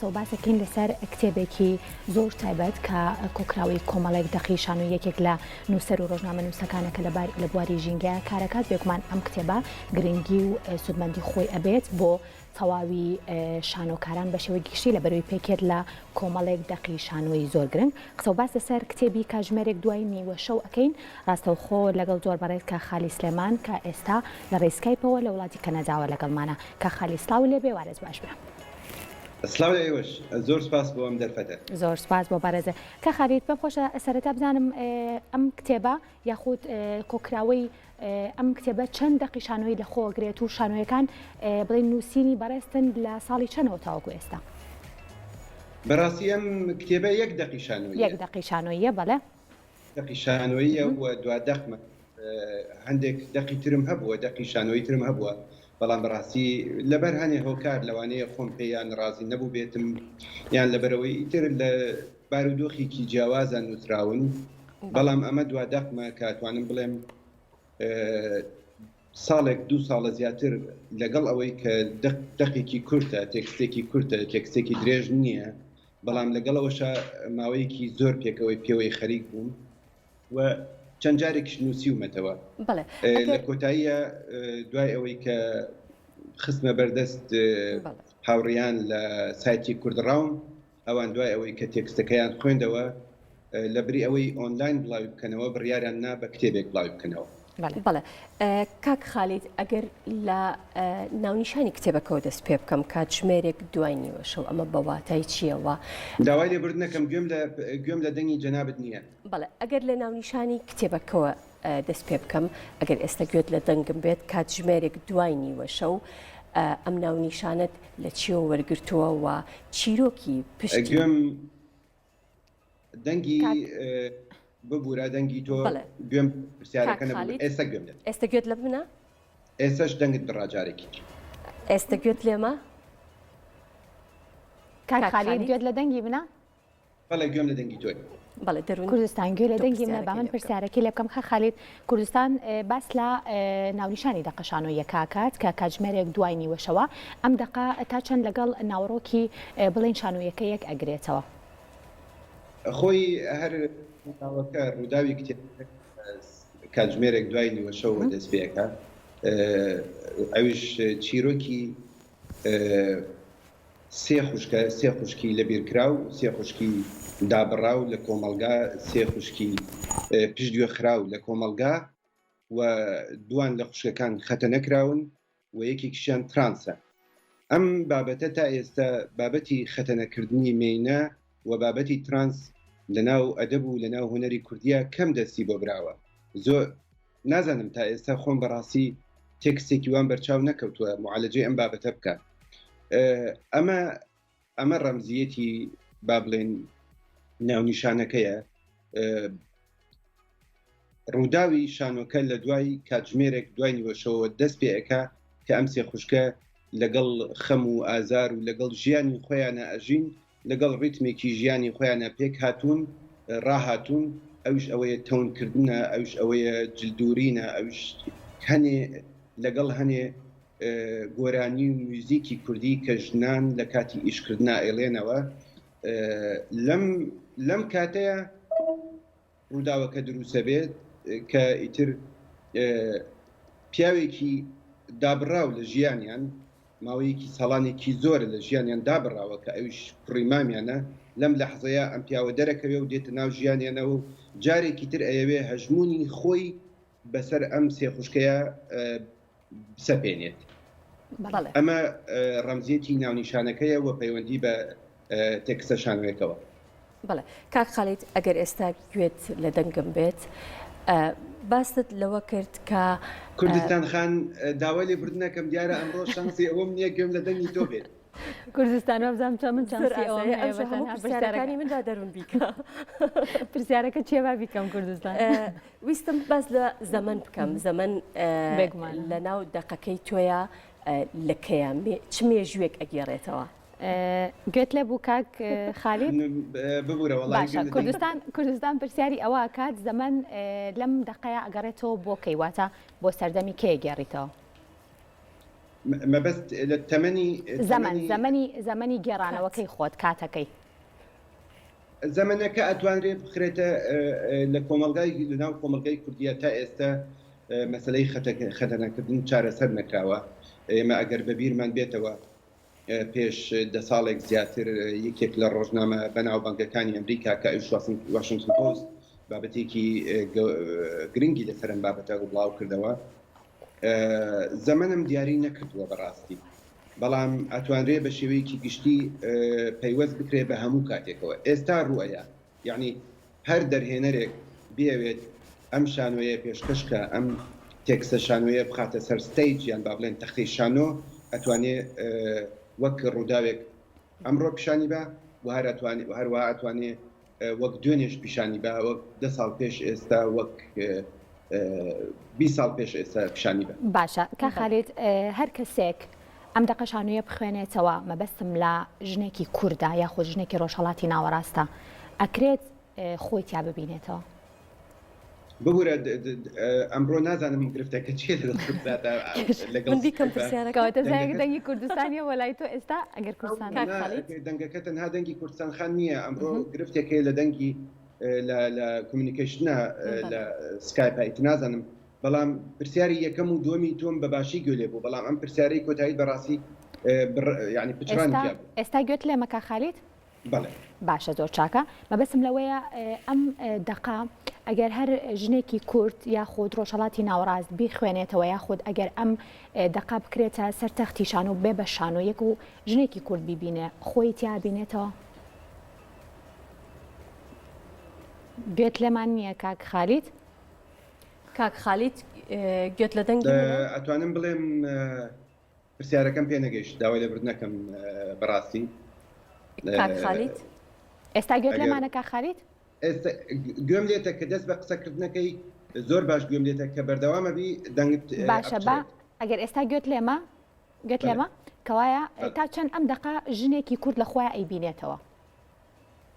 قسە و باسەکەین لەسەر کتێبێکی زۆر تایبەت کە کۆکراوی کۆمەڵێک دەقیشان و یەکێک لە نووسەر و ڕۆژنامە نووسەکانەکە لە بواری ژینگەیە کارەکات بێگومان ئەم کتێبە گرنگی و سودمەندی خۆی ئەبێت بۆ تەواوی شانۆکاران بە شێوەی گشتی لە بەروی پێکێت لە کۆمەڵێک دەقیشانەوەی زۆر گرنگ. قسە و باس لەسەر کتێبی کاتژمێرێک دوای نیوە شەو ئەکەین ڕاستەوخۆ لەگەڵ زۆر بەڕێز کە خالی سلێمان کە ئێستا لە ڕێسکایپەوە لە وڵاتی کەنەداوە لەگەڵمانە. کە خالی سلااو لێ بێ وارز باش بێ. سلااو ئێوەش زۆر سپاس بۆ ئەم دەرفەتە. زۆر سپاس بۆ بارێزە. کە خالیت پێم خۆشە سەرەتا بزانم ئەم کتێبە یاخود کۆکراوەی ئەم کتێبە چەند دەقیشانەوەی لە خۆگرێت و شانۆیەکان بڵێن نووسینی بەڕێستن لە ساڵی چەندەوە تاوەکو ئێستا؟ بەڕاستی ئەم کتێبە یەک دەقیشانەوەیە. یەک دەقیشانەوەیە بەڵێ. دەقیشانەوەیە و دوا دەقمە هەندێک دەقی ترم هەبووە دەقیشانەوەی ترم هەبووە بەڵام بەڕاستی لەبەر هەنێ هۆکار لەوانەیە خۆم پێیان ڕازی نەبوو بێتم یان لەبەرەوەی ئیتر لە بارودۆخێکی جیاوازان نووسراون بەڵام ئەمە دوا دەقمە کاتوانم بڵێم ساڵێک دو ساڵە زیاتر لەگەڵ ئەوەی کە دەقێکی کورتە تێکستێکی کورتە تێکستێکی درێژ نییە بەڵام لەگەڵەوەشە ماوەیەکی زۆر پێکەوەی پێوەی خەریک بووم و چەند جارێکش نووسیومەتەوە لە کۆتاییە دوای ئەوەی کە خستمە بەردەست هاوڕیان لە سایتی کوردڕاون ئەوان دوای ئەوەی کە تێکستەکەیان خوێندەوە لە بری ئەوەی ئۆنلاین بڵاوی بکەنەوە بڕیاریان نا بە کتێبێک بڵاوی بکەنەوە. بەڵێ کاک خالید ئەگەر لە ناونیشانی کتێبەکەەوە دەست پێ بکەم کاتژمێرێک دوای نیوە شەو ئەمە بەواتای چیەوە؟ داوای لێبوردنەکەم گوێم لە دەنگی جەنابەت نییە. بەڵێ ئەگەر لە ناونیشانی کتێبەکەەوە دەست پێ بکەم ئەگەر ئێستا گوێت لە دەنگم بێت کاتژمێرێک دوای نیوە شەو ئەم ناونیشانت لە چیەوە وەرگرتووە و چیرۆکی پشتی دەنگی ببوورە دەنگی تۆ گوێم پرسیارەکە ئێستا گوێم ئێستا گوێت لە منە؟ ئێستاش دەنگت بڕاجارێکی ئێستا گوێت لێمە؟ کاک خالید گوێت لە دەنگی منە؟ بەڵێ گوێم لە دەنگی تۆی. بەڵێ دەروون کوردستان گوێ لە دەنگی منە با من پرسیارەکەی لێ بکەم. خالید کوردستان باس لە ناونیشانی دەقەشانەوەیە کاکات کە کاتژمێرێک دوای نیوەشەوە ئەم دەقا تا چەند لەگەڵ ناوڕۆکی بڵێن شانۆیەکە یەک ئەگرێتەوە؟ خۆی هەر ماوەکە ڕووداوی کتێب کاتژمێرێک دوای نیوەشەوە دەست پێەکە ئەویش چیرۆکی سێ خوشکی لەبیرکراو سێ خوشکی دابڕاو لە کۆمەلگا سێ خوشکی پشتگوێ خراو لە کۆمەلگا و دوان لە خوشکەکان خەتە نەکراون و یەکێکیشیان ترانسە. ئەم بابەتە تا ئێستا بابەتی خەتەنەکردنی مێینە و بابەتی ترانس لەناو ئەدەب و لەناو هوەری کوردیە کەم دەستی بۆ براوە. زۆر نازانم تا ئێستا خۆم بەڕاستی تێکستێکی وان بەرچاو نەکەوتووە معالەجەی ئەم بابەتە بکە. ئەمە ڕەمزیەتی با بڵێن ناونیشانەکەیە ڕووداوی شانۆکە لە دوای کاتژمێرێک دوای نیوەشەوە دەست پێەکە کە ئەم سێ خوشکە لەگەڵ خەم و ئازار و لەگەڵ ژیانی خۆیانە ئەژین لەگەڵ ڕیتمێکی ژیانی خۆیانە پێک هاتوون ڕاهاتوون ئەوش ئەوەیە تەونکردنە ئەوش ئەوەیە جلدورینە ئەوش هەنێ لەگەڵ هەنێ گۆرانی و موزیکی کوردی کە ژنان لە کاتی ئیشکردنا ئێڵێنەوە لەم کاتەیە ڕووداوەکە دروسە بێت کە ئیتر پیاوێکی دابڕاو لە ژیانیان ماوەیەکی ساڵانێکی زۆرە لە ژیانیان دابڕاوە کە ئەوش پڕیمامیانە لەم لەحزەیە ئەم پیاوە دەرەکەوێ و دێتە ناو ژیانیانەوە و جارێکی تر ئەیەوێ هەژمونی خۆی بەسەر ئەم سێ خوشکەیە بسەپێنێت. ئەمە ڕەمزیەتی ناونیشانەکەیە و پەیوەندی بە تێکستە شانۆیەکەوە. بەڵێ کاک خالید ئەگەر ئێستا گوێت لە دەنگم بێت باست لەوە کرد کە کوردستان خان داوای لێبوردنەکەم دیارە ئەمڕۆ شانسی ئەوەم نییە گوێم لە دەنگی تۆ بێت. کوردستان وابزانام چ من پرسیارەکانی مندا دەروون بیکە. پرسیارەکە چێوا بیکەم کوردستان؟ ویستم باز لە زەمن بکەم زەمن لە ناو دەقەکەی تۆیە لە کەیان چ مێژوێک ئەگێڕێتەوە؟ گوێت لێ بوو کاک خالید؟ باشە کوردستان پرسیاری ئەوە کات زەمن لەم دەقەیە ئەگەڕێتەوە بۆ کەیواتە بۆ سەردەمی کێ گێڕیتەوە؟ مەبەست لە تەمەنی زەمەنی گێڕانەوەکەی خۆت کاتەکەی زەمەنەکە ئەتوانرێت بخرێتە لە کۆمەلگای لەناو کۆمەلگای کوردیە تا ئێستا مەسلەی خەتەنەکردن چارەسەر نەکراوە. ئێمە ئەگەر بەبیرمان بێتەوە پێش 10 ساڵێک زیاتر یەکێک لە ڕۆژنامە بەناوبانگەکانی ئەمریکا کە واشنگتن پۆست بابەتێکی گرنگی لەسەر بابەتە بڵاو کردەوە. زەمەنم دیاری نەکردووە بەڕاستی، بەڵام ئەتوانرێ بە شێوەیەکی گشتی پەیوەست بکرێ بە هەموو کاتێکەوە. ئێستا ڕوئەیە، یعنی هەر دەرهێنەرێک بێوێت ئەم شانۆیە پێشکەشکە ئەم تێکسە شانۆیە بخاتە سەر ستەیج یان با بڵێن تەختی شانۆ، ئەتوانێت وەک ڕووداوێک ئەمڕۆ پیشانی بە و هەروە ئەتوانێت وەک دوێنێش پیشانی بە، وەک 10 ساڵ پێش ئێستا، وەک 20 ساڵ پێش ئێستا پیشانی بە. باشە کە خالید هەر کەسێک ئەم دەقەشانویە بخوێنێتەوە مەبەستم لە ژنێکی کووردا یاخۆ ژنێکی ڕۆژهەڵاتی ناوەڕاستە ئەکرێت خۆی تیا ببینێتەوە؟ ببوورە ئەمڕۆ نازانم گرفتەکە چێ لەگەڵ دەنگی کوردستانی وەلای تۆ ئێستا ئەگەر کوردستان دەنگەکە تەنها دەنگی کوردستان خان نییە، ئەمڕۆ گرفتێکی لە دەنگی لە کۆمیونیکیشنە لە سکایپ نازانم، بەڵام پرسیاری یەکەم و دووەمی تۆم بە باشی گوێ بوو، بەڵام ئەم پرسیارەی کۆتایی بەڕاستی ینی پچرانی ئێستا گوێت لێ مەکە خالید؟ بەڵێ باشە زۆر چاکە. مەبەستم لەوەیە ئەم دەقا ئەگەر هەر ژنێکی کورد یاخود ڕۆژهەڵاتی ناوەڕاست بیخوێنێتەوە یاخود ئەگەر ئەم دەقا بکرێتە سەر تەختی شانۆ و بێ بە شانۆیەک و ژنێکی کورد بیبینێ خۆی تیا بینێتەوە؟ گوێت لێمان نییە کاک خالید؟ کاک خالید گوێت لە دەنگی ئەتوانم بڵێم پرسیارەکەم پێ نەگەیشت، داوای لەبرد نەکەم بەڕاستی. کاک خالید ئێستا گوێت لێمانە کاک خالید؟ ئێستا گوێم لێتە کە دەست بە قسەکردنەکەی زۆر باش گوێم لێتە کە بەردەوامە بی دەنگت باشە بە ئەگەر ئێستا گوێت لێمە کەوایە تا چەند ئەم دەقا ژنێکی کورد لە خۆیان ئەیبینێتەوە؟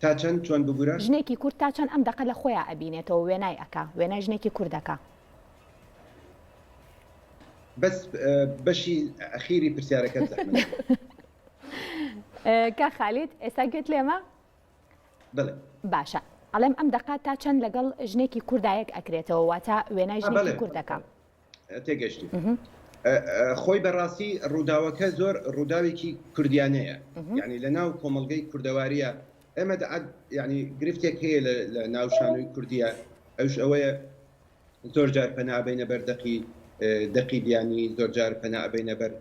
تا چەند چۆن ببوورە؟ ژنێکی کورد تا چەند ئەم دەقە لە خۆیان ئەبینێتەوە وێنای ئەکا وێنای ژنێکی کوردەکە؟ بەس بەشی ئەخیری پرسیارەکەت زەحمەت. کە خالید ئێستا گوێت لێمە؟ بڵێ باشە ئەڵێم ئەم دەقات تا چەند لەگەڵ ژنێکی کوردایەک ئەکرێتەوە واتە وێنای ژنێکی کوردەکە؟ تێگەشتی. خۆی بەڕاستی ڕووداوەکە زۆر ڕووداوێکی کوردیانەیە، یعنی لە ناو کۆمەڵگەی کوردەواریە ئێمە ینی گرفتێک هەیە لە ناو شانۆی کوردیە، ئەوش ئەوەیە زۆر جار پەنابەینە بەر دەقی بیانی، زۆر جار پەنابەینە بەر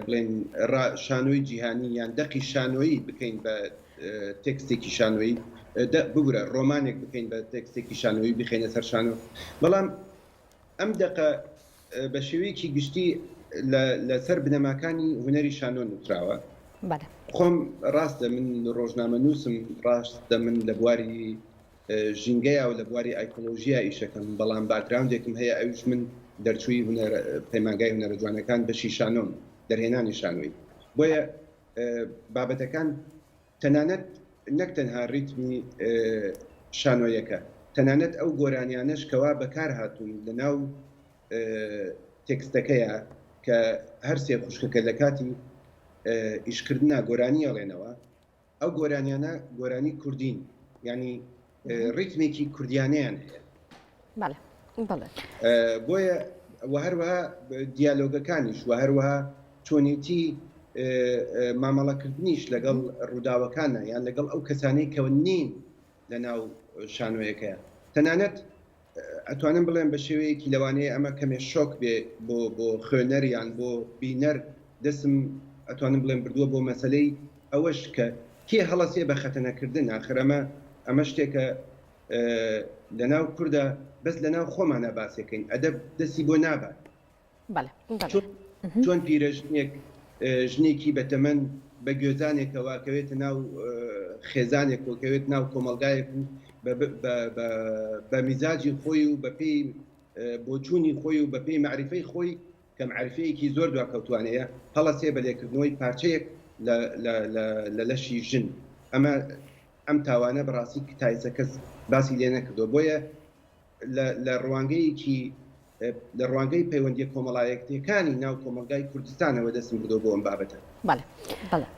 بڵێن شانۆی جیهانی یان دەقی شانۆیی بکەین بە تێکستێکی شانۆیی، ببورە ڕۆمانێک بکەین بە تێکستێکی شانۆیی بخێنە سەر شانۆ، بەڵام ئەم دەقە بە شێوەیەکی گشتی لەسەر بنەماکانی هونەری شانۆ نووسراوە. خۆم ڕاستە من ڕۆژنامە نووسم، ڕاستە من لە بواری ژینگەیە و لە بواری ئایکۆلۆژیە ئیشەکەم، بەڵام باکراوندێکم هەیە ئەوش من دەرچووی پەیمانگای هونەرە جوانەکان بەشی شانۆم، دەرهێنانی شانۆی، بۆیە بابەتەکان تەنانەت نەک تەنها ریتمی شانۆیەکە، تەنانەت ئەو گۆرانیانەش کەوا بەکار هاتوون لە ناو تێکستەکەیە کە هەر سێ خوشکەکە لە کاتی ئیشکردنا گۆرانی ئەڵێنەوە، ئەو گۆرانیانە گۆرانی کوردین، ینی ریتمێکی کوردیانیان هەیە. بۆیە هەروەها دیالۆگەکانیش و هەروەها چۆنیتی مامەڵەکردنیش لەگەڵ ڕووداوەکانە یان لەگەڵ ئەو کەسانەی کەون نین لە ناو شانۆیەکەیە. تەنانەت ئەتوانم بڵێم بە شێوەیەکی لەوانەیە ئەمە کەمێ شۆک بێ بۆ خوێنەر یان بۆ بینەر، دەسم ئەتوانم بڵێم بردووە بۆ مەسەلەی ئەوەش کە کێ هەڵەسێ بە خەتەنەکردن، ئاخر ئەمە شتێکە لەناو کووردە بەس لەناو خۆمانە باسەکەین، ئەدەب دەستی بۆ نابات. چۆن پیرەژنێک ژنێکی بەتەمەن بە گوێزانێکەوە کەوێتە ناو خێزانێک و کەوێت ناو کۆمەلگایەک و بە میزاجی خۆی و بە پێی بۆچوونی خۆی و بە پێی معریفەی خۆی کە معریفەیەکی زۆر دواکەوتوانەیە هەڵەسێ بە لێکردنەوەی پارچەیەک لە لەشی ژن. ئەم تاوانە بەڕاستی تایسە کەس باسی لێ نەکردو، بۆیە لە ڕوانگەیەکی لە ڕوانگەی پەیوەندی کۆمەڵایەتیەکانی ناو کۆمەلگای کوردستانەوە دەستم بردەوە بۆ ئەم بابەتە.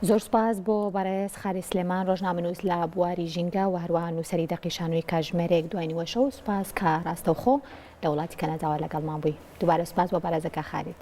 زۆر سپاس بۆ بەڕێز خالی سلێمان ڕۆژنامەنووس لە بواری ژینگە و هەروە نووسەری دەقیشانووی کاتژمێرێک دوایینیوەشە و سپاس کە ڕاستەوخۆ لە وڵاتی کەنەداوە لەگەڵمان بووی. دووبارە سپاس بۆ بەڕێزەکە خالید.